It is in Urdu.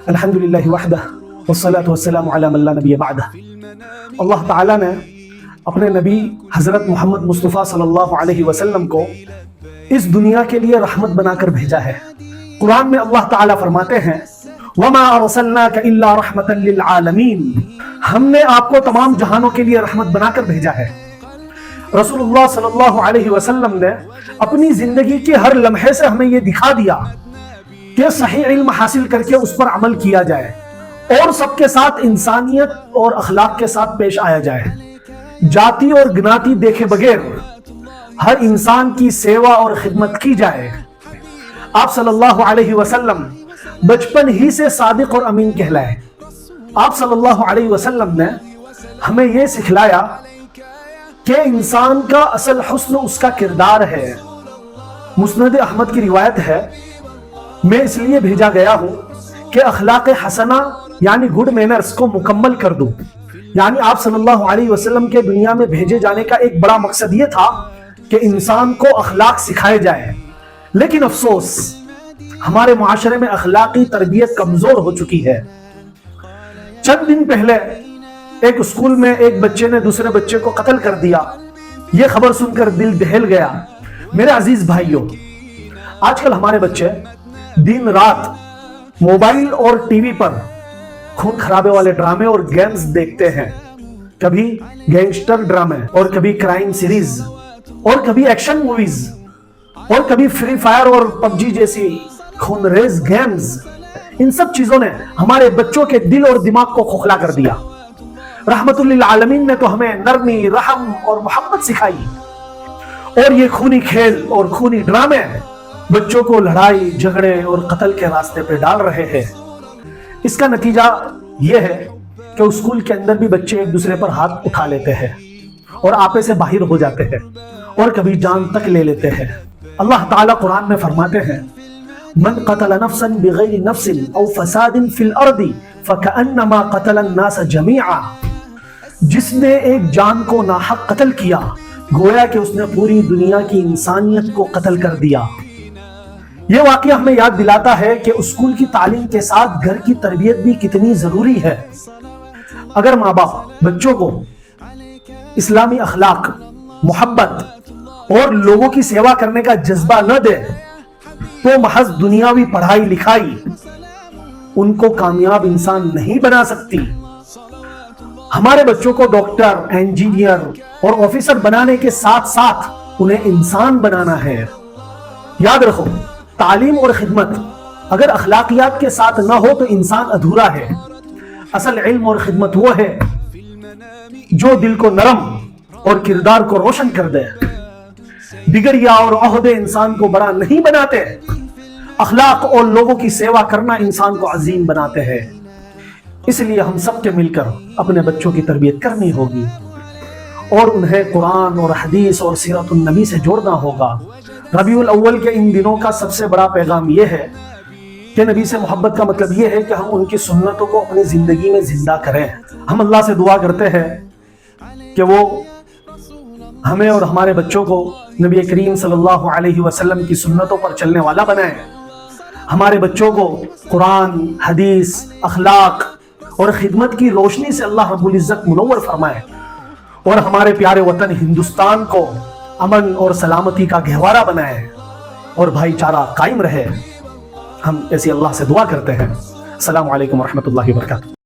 الحمدللہ وحدہ والصلاة والسلام علی من لا نبی بعدہ۔ اللہ تعالیٰ نے اپنے نبی حضرت محمد مصطفیٰ صلی اللہ علیہ وسلم کو اس دنیا کے لیے رحمت بنا کر بھیجا ہے۔ قرآن میں اللہ تعالیٰ فرماتے ہیں وَمَا أَرْسَلْنَاكَ إِلَّا رَحْمَةً لِلْعَالَمِينَ، ہم نے آپ کو تمام جہانوں کے لیے رحمت بنا کر بھیجا ہے۔ رسول اللہ صلی اللہ علیہ وسلم نے اپنی زندگی کے ہر لمحے سے ہمیں یہ دکھا دیا کہ صحیح علم حاصل کر کے اس پر عمل کیا جائے اور سب کے ساتھ انسانیت اور اخلاق کے ساتھ پیش آیا جائے، جاتی اور گناتی دیکھے بغیر ہر انسان کی سیوا اور خدمت کی جائے۔ آپ صلی اللہ علیہ وسلم بچپن ہی سے صادق اور امین کہلائے۔ آپ صلی اللہ علیہ وسلم نے ہمیں یہ سکھلایا کہ انسان کا اصل حسن اس کا کردار ہے۔ مسند احمد کی روایت ہے، میں اس لیے بھیجا گیا ہوں کہ اخلاق حسنہ یعنی گڈ مینرز کو مکمل کر دوں۔ یعنی آپ صلی اللہ علیہ وسلم کے دنیا میں بھیجے جانے کا ایک بڑا مقصد یہ تھا کہ انسان کو اخلاق سکھائے جائے، لیکن افسوس ہمارے معاشرے میں اخلاقی تربیت کمزور ہو چکی ہے۔ چند دن پہلے ایک اسکول میں ایک بچے نے دوسرے بچے کو قتل کر دیا۔ یہ خبر سن کر دل دہل گیا۔ میرے عزیز بھائیوں، آج کل ہمارے بچے دن رات موبائل اور ٹی وی پر خون خرابے والے ڈرامے اور گیمز دیکھتے ہیں، کبھی گینگسٹر ڈرامے اور کبھی کرائم سیریز اور کبھی ایکشن موویز اور کبھی فری فائر اور پب جی جیسی خون ریز گیمز۔ ان سب چیزوں نے ہمارے بچوں کے دل اور دماغ کو کھوکھلا کر دیا۔ رحمت للعالمین نے تو ہمیں نرمی، رحم اور محبت سکھائی، اور یہ خونی کھیل اور خونی ڈرامے بچوں کو لڑائی، جھگڑے اور قتل کے راستے پہ ڈال رہے ہیں۔ اس کا نتیجہ یہ ہے کہ اسکول کے اندر بھی بچے ایک دوسرے پر ہاتھ اٹھا لیتے ہیں اور آپے سے باہر ہو جاتے ہیں اور کبھی جان تک لے لیتے ہیں۔ اللہ تعالیٰ قرآن میں فرماتے ہیں من قتل نفسا بغیر نفس او فساد فی الارض فکأنما قتل الناس جمیعا، جس نے ایک جان کو ناحق قتل کیا گویا کہ اس نے پوری دنیا کی انسانیت کو قتل کر دیا۔ یہ واقعہ ہمیں یاد دلاتا ہے کہ اسکول کی تعلیم کے ساتھ گھر کی تربیت بھی کتنی ضروری ہے۔ اگر ماں باپ بچوں کو اسلامی اخلاق، محبت اور لوگوں کی سیوا کرنے کا جذبہ نہ دے تو محض دنیاوی پڑھائی لکھائی ان کو کامیاب انسان نہیں بنا سکتی۔ ہمارے بچوں کو ڈاکٹر، انجینئر اور آفیسر بنانے کے ساتھ ساتھ انہیں انسان بنانا ہے۔ یاد رکھو، تعلیم اور خدمت اگر اخلاقیات کے ساتھ نہ ہو تو انسان ادھورا ہے۔ اصل علم اور خدمت وہ ہے جو دل کو نرم اور کردار کو روشن کر دے۔ ڈگریاں اور عہدے انسان کو بڑا نہیں بناتے، اخلاق اور لوگوں کی سیوا کرنا انسان کو عظیم بناتے ہیں۔ اس لیے ہم سب کے مل کر اپنے بچوں کی تربیت کرنی ہوگی اور انہیں قرآن اور حدیث اور سیرت النبی سے جوڑنا ہوگا۔ ربیع الاول کے ان دنوں کا سب سے بڑا پیغام یہ ہے کہ نبی سے محبت کا مطلب یہ ہے کہ ہم ان کی سنتوں کو اپنی زندگی میں زندہ کریں۔ ہم اللہ سے دعا کرتے ہیں کہ وہ ہمیں اور ہمارے بچوں کو نبی کریم صلی اللہ علیہ وسلم کی سنتوں پر چلنے والا بنائیں، ہمارے بچوں کو قرآن، حدیث، اخلاق اور خدمت کی روشنی سے اللہ رب العزت منور فرمائے، اور ہمارے پیارے وطن ہندوستان کو امن اور سلامتی کا گہوارہ بنائے اور بھائی چارہ قائم رہے۔ ہم ایسی اللہ سے دعا کرتے ہیں۔ السلام علیکم ورحمۃ اللہ وبرکاتہ۔